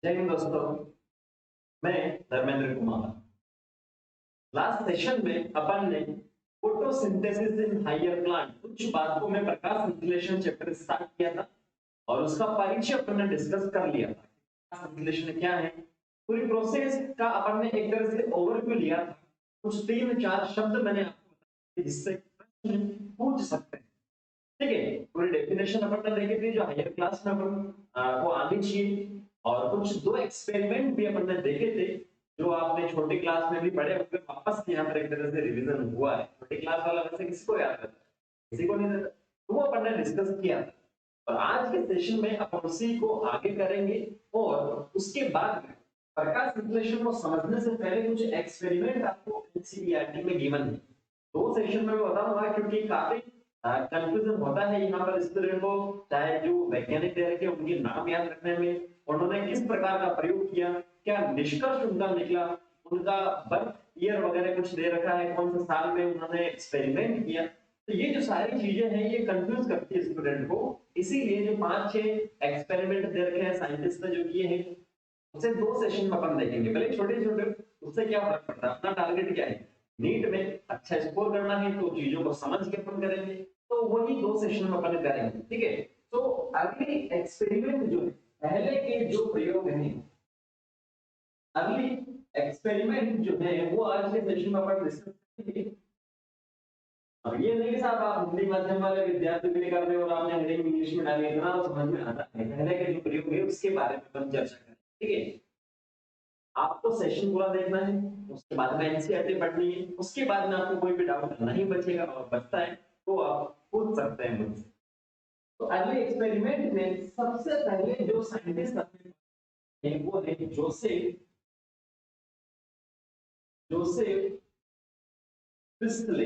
जय हिंद दोस्तों, मैं धर्मेंद्र कुमार। लास्ट सेशन में अपन ने फोटोसिंथेसिस इन हायर प्लांट कुछ बातों में प्रकाश संश्लेषण चैप्टर स्टार्ट किया था और उसका परिचय अपन ने डिस्कस कर लिया था। प्रकाश संश्लेषण क्या है, पूरी प्रोसेस का अपन ने एक तरह से ओवरव्यू लिया था। कुछ 3-4 शब्द मैंने आपको बताए जिससे प्रश्न पूछ सकते हैं। ठीक है, पूरी डेफिनेशन अपन ने देखी थी जो हायर क्लास में अपन को आनी चाहिए, और कुछ 2 एक्सपेरिमेंट भी अपन ने देखे थे जो आपने छोटी क्लास में भी पढ़े होंगे। वापस यहाँ पर एक तरह से रिवीजन हुआ है। छोटी क्लास वाला वैसे किसको याद रहता है, किसी को नहीं रहता, तो वो अपन ने डिस्कस किया था। और आज के सेशन में अपन उसी को आगे करेंगे और उसके बाद में प्रकाश संश्लेषण को समझने से पहले कुछ एक्सपेरिमेंट आपको एनसीईआरटी में गिवन है। 2 सेशन में बताऊंगा क्योंकि काफी कंफ्यूजन होता है यहाँ पर स्टूडेंट को, चाहे जो वैज्ञानिक दे रखे उनके नाम याद रखने में, उन्होंने किस प्रकार का प्रयोग किया, क्या निष्कर्ष उनका निकला, उनका बर्थ ईयर वगैरह कुछ दे रखा है, कौन से साल में उन्होंने एक्सपेरिमेंट किया। तो ये जो सारी चीजें हैं ये कंफ्यूज करती है स्टूडेंट को, इसीलिए जो 5-6 एक्सपेरिमेंट दे रखे हैं साइंटिस्ट ने जो किए हैं उसे 2 सेशन में अपन देखेंगे। भले छोटे छोटे, उससे क्या फर्क पड़ता है, अपना टारगेट क्या है, नीट में अच्छा स्कोर करना है तो चीजों को समझ के अपन करेंगे, तो वही 2 सेशन में अपन करेंगे। ठीक है, तो अगली एक्सपेरिमेंट जो है, पहले के जो प्रयोग हैं, अगली एक्सपेरिमेंट जो है वो आज के सेशन में अपन डिस्कस करेंगे। अब ये नहीं कि साहब आप हिंदी माध्यम वाले विद्यार्थी के लिए कर रहे हो और आपने हेडिंग इंग्लिश में डाली, इतना तो समझ में आता है। पहले के जो प्रयोग है उसके बारे में अपन चर्चा करें। ठीक है, आपको सेशन पूरा देखना है, उसके बाद में एनसीईआरटी पढ़नी है, उसके बाद में आपको कोई भी डाउट नहीं बचेगा और बचता है तो आप पूछ सकते हैं मुझसे। तो अगले एक्सपेरिमेंट में सबसे पहले जो साइंटिस्ट है वो है जोसेफ प्रिस्टले।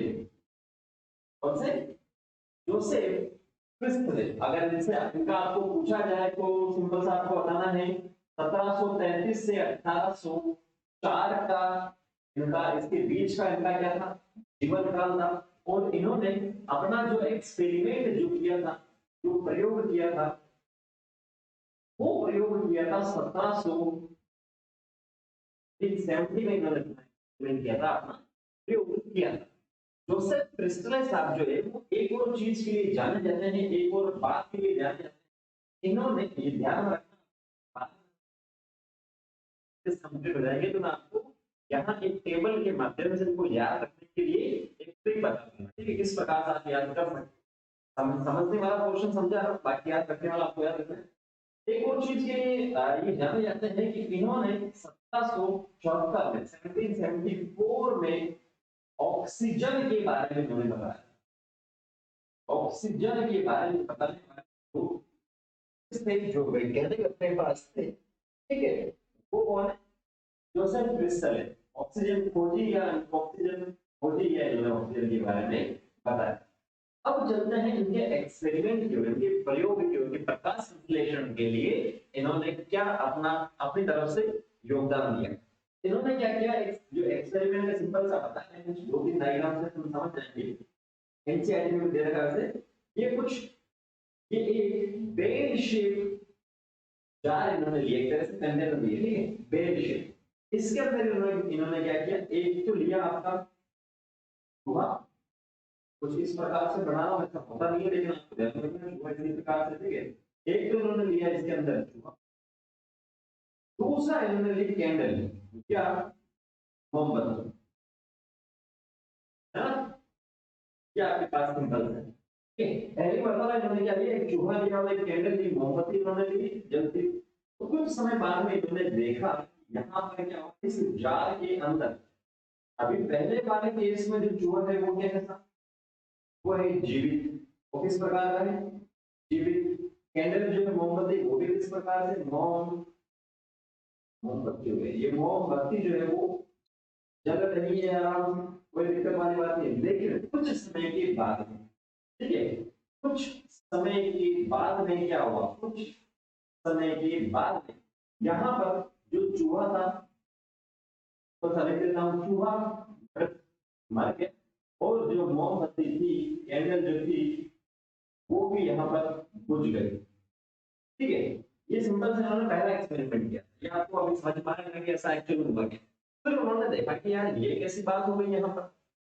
कौन से? Joseph Presley. अगर इनसे इनका आपको पूछा जाए तो सिंपल सा आपको बताना है 1733 से 1804 का इनका, इसके बीच का इनका क्या था, जीवन काल था। और इन्होंने अपना जो एक्सपेरिमेंट जो किया था, जो प्रयोग किया था, वो प्रयोग किया था 1770 में इन्होंने किया था, अपना प्रयोग किया था। जोसेफ प्रिस्टले साहब जो है वो एक और चीज के लिए जाने जाते हैं, एक और बात के लिए जाने जाते हैं। इन्होंने ये ध्यान रखना, कंप्लीट हो जाएंगे तो मैं आपको यहाँ एक टेबल के माध्यम से इनको याद रखने के लिए एक ट्रिक बता दूंगा। ठीक है, किस प्रकार से आप याद कर सकते हैं। समझने वाला पोर्शन समझा है, बाकी याद रखने वाला आपको याद रखना है। एक और चीज के लिए ये जाने जाते हैं कि इन्होंने 1774 में 1774 में ऑक्सीजन के बारे में उन्होंने बताया। ऑक्सीजन के बारे में बताने वाले जो वैज्ञानिक अपने पास थे, ठीक है, वो कौन है? जोसेफ प्रिस्टल है। ऑक्सीजन खोजी या ऑक्सीजन खोजी या इन्होंने ऑक्सीजन के बारे में बताया। अब चलते हैं इनके एक्सपेरिमेंट की ओर, इनके प्रयोग की ओर, इनके प्रकाश संश्लेषण के लिए इन्होंने क्या अपना अपनी तरफ से योगदान दिया। इन्होंने क्या किया, जो एक्सपेरिमेंट है सिंपल सा पता है, कुछ 2-3 डायग्राम से तुम समझ जाएंगे। एनसीईआरटी में दे रखा है ये कुछ, ये एक बेल शेप जार इन्होंने लिया, एक तरह से कंटेनर लिया, ठीक है, बेल शेप। इसके अंदर इन्होंने क्या किया, एक तो लिया आपका हुआ कुछ इस प्रकार से बनाना, वैसा होता नहीं है लेकिन आपको ध्यान रखना है इसी प्रकार से, ठीक है। एक तो इन्होंने लिया इसके अंदर चूहा, दूसरा इन्होंने ली कैंडल, क्या, मोमबत्ती, है ना, क्या आपके पास सिंबल है। पहली मरतबा इन्होंने क्या लिया, एक चूहा लिया और एक कैंडल ली, मोमबत्ती इन्होंने ली जलती। तो कुछ समय बाद में इन्होंने देखा यहाँ पर क्या होता है, इस जार के अंदर, अभी पहले वाले केस में जो चूहा है वो क्या है, वो है जीवित। वो किस प्रकार का है, जीवित। कैंडल जो है मोमबत्ती, वो भी किस प्रकार से, मोमबत्ती हो गई। ये मोमबत्ती जो है वो जल रही है आराम से, कोई दिक्कत वाली बात नहीं। लेकिन कुछ समय के बाद में, ठीक है, कुछ समय के बाद में क्या हुआ, कुछ समय के बाद में यहाँ पर जो चूहा था, तो समझ लेता हूँ चूहा मर गया, और जो मोमबत्ती थी, कैंडल जो थी, वो भी यहाँ पर बुझ गई। ठीक है, ये सिंपल से उन्होंने पहला एक्सपेरिमेंट किया। ये आपको अभी समझ में आएगा कि ऐसा एक्चुअली हुआ क्या। फिर उन्होंने देखा कि यार ये कैसी बात हो गई यहाँ पर,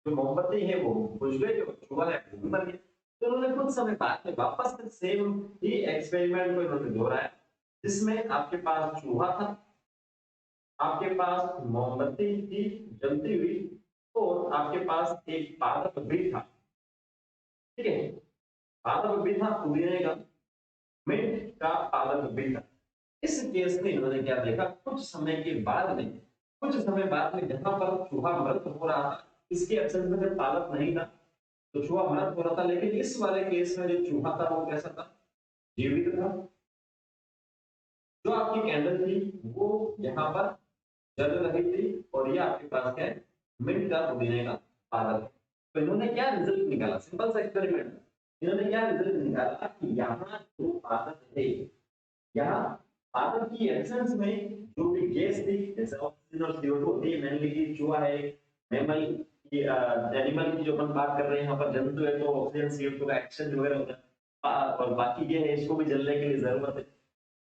जो मोमबत्ती है वो बुझ गई, जो चूहा है वो भी मर गया। तो उन्होंने कुछ समय बाद में वापस से सेम ही एक्सपेरिमेंट को इन्होंने दोहराया, जिसमें आपके पास चूहा था, आपके पास मोमबत्ती थी जलती हुई, और आपके पास एक पादप भी था। ठीक है, पादप भी था पुदीने का, मिंट का पादप भी था। इस केस में इन्होंने क्या देखा, कुछ समय के बाद में, कुछ समय बाद में जहां पर चूहा मृत हो रहा था, इसके एब्सेंस में जब पादप नहीं था तो चूहा मृत हो रहा था, लेकिन इस वाले केस में जो चूहा था वो कैसा था, जीवित था। जो आपकी कैंडल थी वो यहाँ पर जल रही थी, और ये आपके पास क्या है, मिंट का पुदीने का पादप है। तो इन्होंने क्या रिजल्ट निकाला, सिंपल सा एक्सपेरिमेंट, इन्होंने क्या रिजल्ट निकाला कि यहाँ जो पादप है, यहाँ पादप की एब्सेंस में जो भी गैस थी, जैसे ऑक्सीजन और CO2 होती है, मेनली की चूहा है, मैमल की, एनिमल की जो अपन बात कर रहे हैं यहाँ पर, जंतु है तो ऑक्सीजन CO2 का एक्सचेंज वगैरह होता है, और बाकी ये है इसको भी जलने के लिए जरूरत है।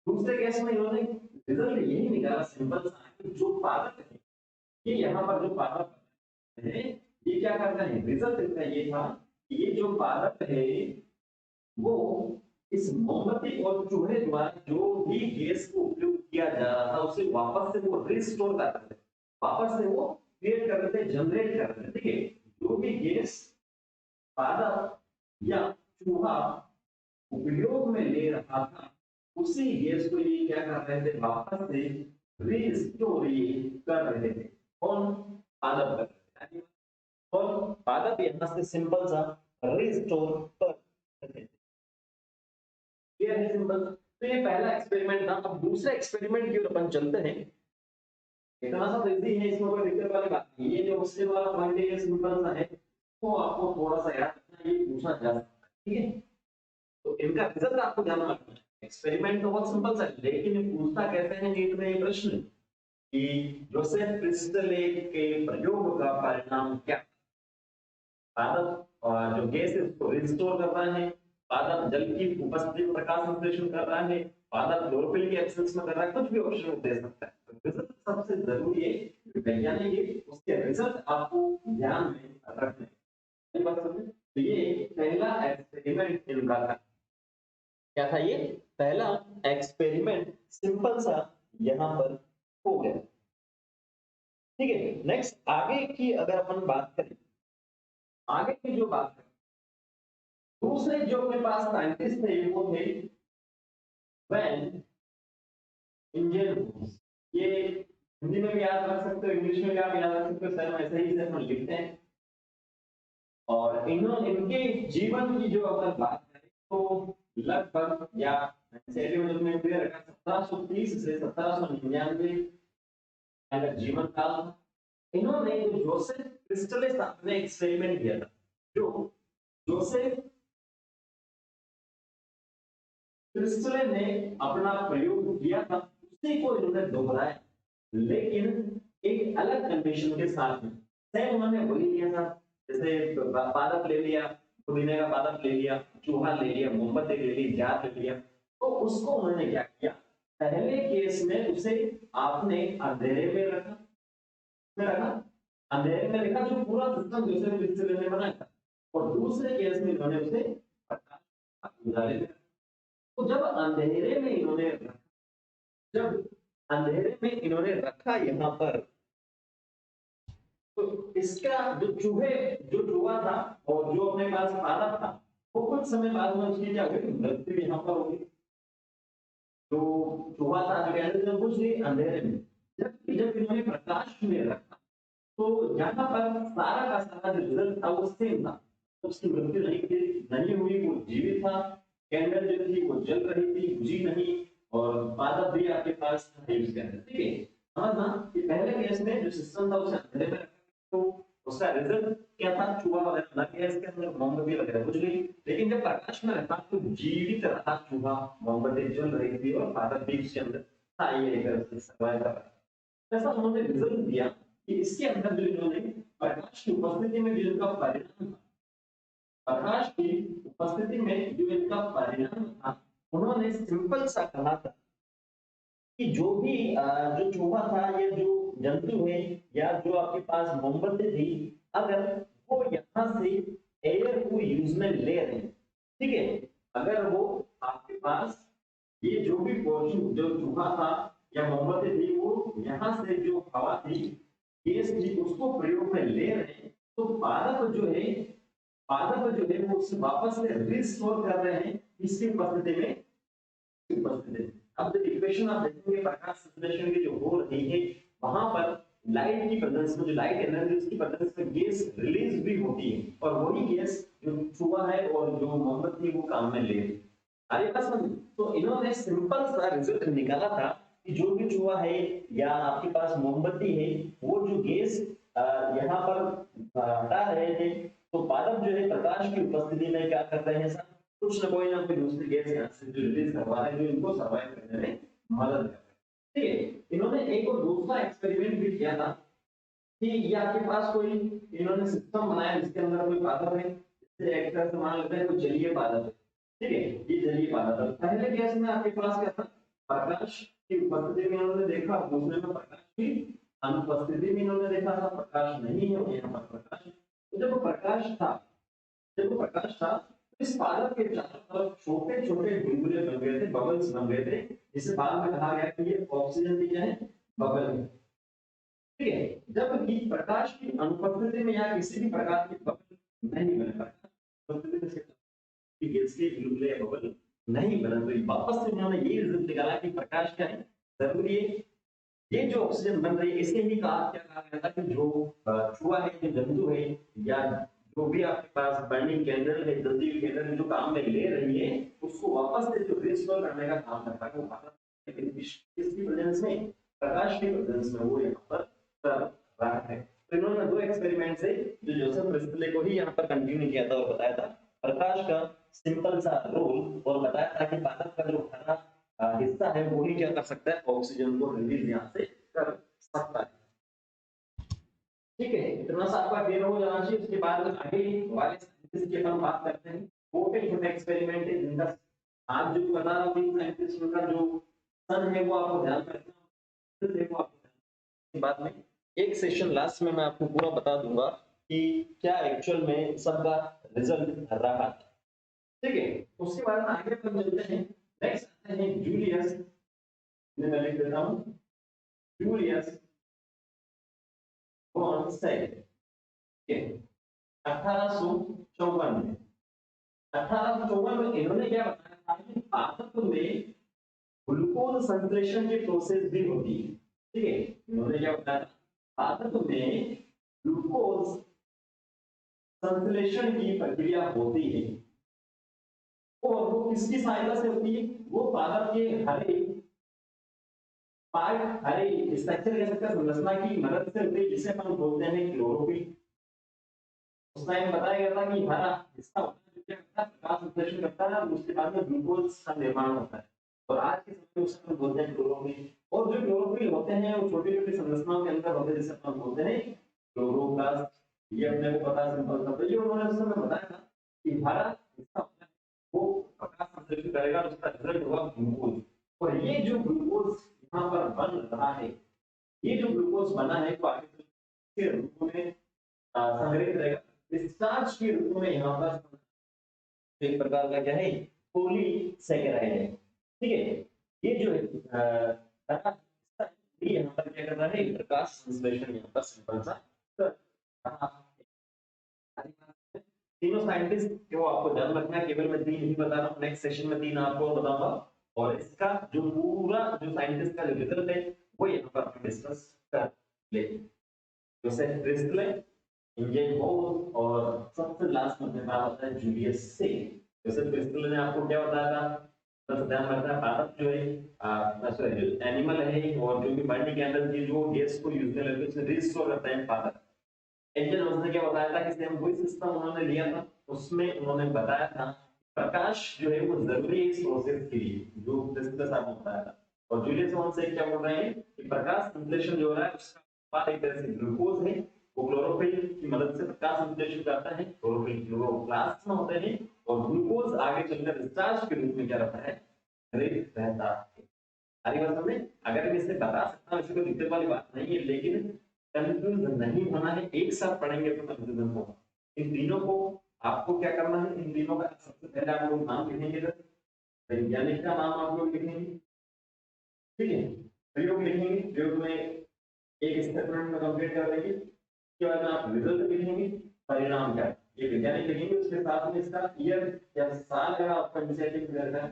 दूसरे केस में इन्होंने रिजल्ट यही निकाला सिंपल सा कि जो पादप है, ये यहाँ पर जो पादप है ये क्या करता है, रिजल्ट इनका ये था कि ये जो पादप है वो इस मोमबत्ती और चूहे द्वारा जो भी गैस को उपयोग किया जा रहा था उसे वापस से वो रिस्टोर कर रहे थे, वापस से वो क्रिएट कर रहे थे, जनरेट कर रहे थे। ठीक है, जो भी गैस पादप या चूहा उपयोग में ले रहा था, उसी गैस को ये क्या कर रहे थे, वापस से रिस्टोर कर रहे थे। कौन, पादप कर रहे थे, और पादप यहाँ से सिंपल सा रिस्टोर कर रहे थे। क्लियर है, सिंपल। तो ये पहला एक्सपेरिमेंट था। अब दूसरे एक्सपेरिमेंट की ओर अपन चलते हैं। इतना सा तो इजी है, इसमें कोई दिक्कत वाली बात नहीं। ये जो उससे वाला पॉइंट है ये सिंपल सा है, तो आपको थोड़ा सा याद रखना, ये पूछा जा सकता है। ठीक है, तो इनका रिजल्ट आपको ध्यान में रखना है। एक्सपेरिमेंट तो बहुत सिंपल सा है, लेकिन ये पूछता कहते हैं नीट में ये प्रश्न कि जोसेफ प्रिस्टले के प्रयोग का परिणाम क्या, पादप जो गैस है उसको रिस्टोर कर रहा है, पादप जल की उपस्थिति में प्रकाश संश्लेषण कर रहा है, पादप क्लोरोफिल की एब्सेंस में कर रहा है, कुछ भी ऑप्शन दे सकता है। तो रिजल्ट सबसे जरूरी है, वैज्ञानिक है उसके रिजल्ट आपको ध्यान में रखने हैं। बात समझे? तो ये पहला एक्सपेरिमेंट इनका था। क्या था ये, पहला एक्सपेरिमेंट सिंपल सा यहाँ पर हो गया। ठीक है, नेक्स्ट आगे की अगर अपन बात करें, आगे की जो बात करें, दूसरे जो अपने पास साइंटिस्ट थे वो थे वैन इंजन। ये हिंदी में भी याद रख सकते हो, इंग्लिश में भी आप याद रख सकते हो, सर ऐसे ही सर हम लिखते हैं। और इन्होंने इनके जीवन की जो अगर बात करें तो लगभग या शेड्यूल में भी रखा 1730 से 1799 का जीवन काल था। इन्होंने जो जोसेफ क्रिस्टले ने एक्सपेरिमेंट किया था, जो जोसेफ क्रिस्टले ने अपना प्रयोग किया था उसी को इन्होंने दोहराया, लेकिन एक अलग कंडीशन के साथ में। सेम उन्होंने वही किया था, जैसे पादप ले लिया, पुदीने का पादप ले लिया, चूहा ले लिया, मोमबत्ती ले ली, जार ले लिया, तो उसको उन्होंने क्या किया, पहले केस में उसे आपने अंधेरे में रखा, अंधेरे में रखा, जो पूरा सिस्टम जोसेफ क्रिस्टले ने बनाया था, और दूसरे केस में इन्होंने उसे प्रकाश उजाले में। तो जब अंधेरे में इन्होंने रखा यहाँ पर, तो इसका जो चूहा था और जो अपने पास पादप था, वो कुछ समय बाद में उसकी क्या हुई, मृत्यु यहाँ पर होगी। जो चूहा था जो कहते थे कुछ नहीं अंधेरे में, जब इन्होंने प्रकाश में रखा तो यहाँ पर सारा का सारा जो रिजल्ट था वो सेम था। उसकी मृत्यु नहीं हुई, वो जीवित था, कैंडल जो थी वो जल रही थी, बुझी नहीं, और पादप भी आपके पास यूज कर रहे। ठीक है, समझना कि पहले केस में जो सिस्टम था उसे अंधेरे में रखा, तो उसका रिजल्ट क्या था, चूहा वगैरह लग गया इसके अंदर, मोमबत्ती वगैरह बुझ गई। लेकिन जब प्रकाश में रखा तो जीवित रहा चूहा, मोमबत्ती जल रही थी और पादप भी उसके अंदर था, ये लेकर सर्वाइव कर रहा। ऐसा उन्होंने रिजल्ट दिया कि इसके अंदर जो इन्होंने प्रकाश की उपस्थिति में जो इनका परिणाम था, प्रकाश की उपस्थिति में जो इनका परिणाम था, उन्होंने सिंपल सा कहा था कि जो भी जो चूहा था या जो जंतु है या जो आपके पास मोमबत्ती थी, अगर वो यहाँ से एयर को यूज में ले रहे हैं, ठीक है, अगर वो आपके पास ये जो भी पोर्शन जो चूहा था या मोमबत्ती थी वो यहाँ से जो हवा थी, गैस थी, उसको प्रयोग में ले रहे हैं, तो पादप जो है, पादप जो है वो उसे वापस से रिस्टोर कर रहे हैं इसकी उपस्थिति में, उपस्थिति में। अब जब इक्वेशन आप देखेंगे प्रकाश संश्लेषण की जो हो रही है, वहां पर लाइट की प्रेजेंस में, जो लाइट एनर्जी उसकी प्रेजेंस में गैस रिलीज भी होती है, और वही गैस जो चूहा है और जो मोमबत्ती वो काम में ले रही है। आगे बात समझ, तो इन्होंने सिंपल सा रिजल्ट निकाला था कि जो भी चूहा है या आपके पास मोमबत्ती है, वो जो गैस यहाँ पर हटा रहे थे, तो पादप जो है प्रकाश की उपस्थिति में क्या कर रहे हैं सर, कुछ ना कोई दूसरी गैस यहाँ से जो रिलीज करवा रहे हैं, जो इनको सर्वाइव करने में मदद कर रहे हैं। ठीक है, इन्होंने एक और दूसरा एक्सपेरिमेंट भी किया था कि ये आपके पास कोई इन्होंने सिस्टम बनाया जिसके अंदर कोई पादप है, जैसे एक तरह से मान लेते हैं कोई जलीय पादप है, ठीक है, ये जलीय पादप है। पहले केस में आपके पास क्या था, प्रकाश की उपस्थिति में इन्होंने देखा, दूसरे में प्रकाश की अनुपस्थिति में इन्होंने देखा था, प्रकाश नहीं है यहाँ पर प्रकाश है। तो जब प्रकाश था, जब प्रकाश था, तो इस पादप के चारों तरफ छोटे छोटे बुलबुले बन गए थे, बबल्स बन गए थे, जिसे बाद में कहा गया कि ये ऑक्सीजन की क्या है, बबल है। ठीक है, जबकि प्रकाश की अनुपस्थिति में या किसी भी प्रकार की बबल नहीं बने, प्रकाश की गैस के बुलबुले या बबल नहीं बने, तो वापस से उन्होंने ये रिजल्ट निकाला कि प्रकाश क्या है, जरूरी है, ये जो ऑक्सीजन बन रही है इसे ही कहा, क्या कहा गया था कि जो चूहा है, जो जंतु है, या जो भी आपके पास बर्निंग कैंडल है, जल्दी कैंडल जो काम में ले रही है, उसको वापस से जो रिस्टोर करने का काम करता है वो किसकी प्रेजेंस में, प्रकाश की प्रेजेंस में वो यहाँ पर कर रहा है। तो इन्होंने दो एक्सपेरिमेंट से जो जोसेफ प्रिस्टले को ही यहाँ पर कंटिन्यू किया था और बताया था प्रकाश का सिंपल सा रोल, और बताया था कि पादप का जो हरा हिस्सा है वो ही क्या कर सकता है, ऑक्सीजन को रिलीज यहाँ से कर सकता है। ठीक है, इतना सा आपका क्लियर हो जाना चाहिए। उसके बाद आगे वाले साइंटिस्ट की अपन बात करते हैं, छोटे छोटे एक्सपेरिमेंट है जिनका आज जो बता रहा हूँ, साइंटिस्ट का जो सन है वो आपको ध्यान में रखना है, वो आपको बाद में एक सेशन लास्ट में मैं आपको पूरा बता दूंगा कि क्या एक्चुअल में सबका रिजल्ट रहा। ठीक है, उसके बाद में आगे अपन चलते हैं, नेक्स्ट आते हैं जूलियस, मैं लिख देता हूँ, जूलियस बॉन सेल के 1854 में, 1854 में इन्होंने क्या बताया था कि पादप में ग्लूकोज संश्लेषण की प्रोसेस भी होती है। ठीक है, इन्होंने क्या बताया, पादप में ग्लूकोज संश्लेषण की प्रक्रिया होती है, और वो किसकी सहायता से होती है, वो पादप के हरे पार्ट, हरे स्ट्रक्चर कह सकते हैं, संरचना की मदद से होती है, जिसे हम बोलते हैं क्लोरोफिल। उस टाइम बताया गया था कि हरा हिस्सा होता है जो क्या करता है, प्रकाश संश्लेषण करता है, और उसके बाद में ग्लूकोज का निर्माण होता है, और आज के समय में उसे हम बोलते हैं क्लोरोफिल। और जो क्लोरोफिल होते हैं वो छोटी छोटी संरचनाओं के अंदर होते हैं, जिसे हम बोलते हैं क्लोरोप्लास्ट। ये अपने को पता है, सिंपल सा। तो ये उन्होंने उस समय बताया था कि हरा हिस्सा होता है वो प्रकाश संश्लेषण करेगा, उसका रिजल्ट होगा ग्लूकोज। और ये जो ग्लूकोज यहाँ पर बन रहा है, ये जो ग्लूकोज बना है वो आगे के रूप में संग्रहित रहेगा, डिस्चार्ज के रूप में यहाँ पर एक प्रकार का क्या है, पॉलीसैकेराइड है। ठीक है, ये जो है ये यहाँ पर क्या कर रहा है, प्रकाश संश्लेषण यहाँ पर सिंपल सा कर रहा है। तीनों साइंटिस्ट जो आपको ध्यान रखना है, केवल मैं तीन ही बता रहा हूँ, नेक्स्ट सेशन में तीन आपको बताऊंगा, और इसका जो पूरा जो साइंटिस्ट का जो रिजल्ट है वो यहाँ पर हम डिस्कस कर लेंगे। जोसेफ प्रिस्टले, इंजन होल, और सबसे लास्ट में बात आता है जूलियस से। जोसेफ प्रिस्टले ने आपको क्या बताया था, बस ध्यान रखना है, पादप जो है सॉरी एनिमल है, और जो भी बर्निंग कैंडल की जो गैस को यूज करते हैं उसे रिस्टोर करते हैं पादप। एंजल उसने क्या बताया था कि सेम वही सिस्टम उन्होंने लिया था, उसमें उन्होंने बताया था प्रकाश जो है वो जरूरी है इस प्रोसेस के लिए, जो प्रिस्टले साहब ने बताया था। और जूलियस वॉन से क्या बोल रहे हैं कि प्रकाश संश्लेषण जो हो रहा है उसका उत्पाद एक तरह से ग्लूकोज है, वो क्लोरोफिल की मदद से प्रकाश संश्लेषण करता है, क्लोरोफिल क्लोरोप्लास्ट में होते हैं, और ग्लूकोज आगे चलकर डिस्चार्ज के रूप में क्या रहता है, रहता है। सारी बात समझे। अगर मैं इसे बता सकता हूँ, इसमें कोई दिक्कत वाली बात नहीं है, लेकिन कंफ्यूज नहीं होना है। एक साथ पढ़ेंगे तो कंफ्यूजन होगा। इन तीनों को आपको क्या करना है, इन तीनों का सबसे पहले आप लोग नाम लिखेंगे, वैज्ञानिक का नाम आप लोग लिखेंगे, ठीक है। प्रयोग लिखेंगे, प्रयोग में एक स्टेटमेंट में कंप्लीट कर देंगे। उसके बाद में आप रिजल्ट लिखेंगे, परिणाम क्या है ये वैज्ञानिक लिखेंगे। उसके साथ में इसका ईयर या साल अगर आपका इनिशिएटिव क्लियर है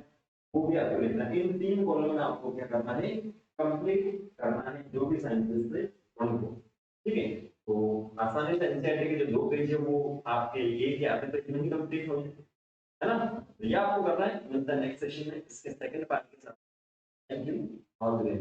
वो भी आपको लिखना है। इन तीन कॉलम में आपको क्या करना है, कंप्लीट करना है जो भी साइंसेस से उनको, ठीक है। तो आसानी से एनसीईआरटी के जो 2 पेज है वो आपके एक या आधे तक नहीं कंप्लीट हो, है ना। तो ये आपको करना है। मिलता है नेक्स्ट सेशन में इसके सेकंड पार्ट के साथ। Thank you all the way.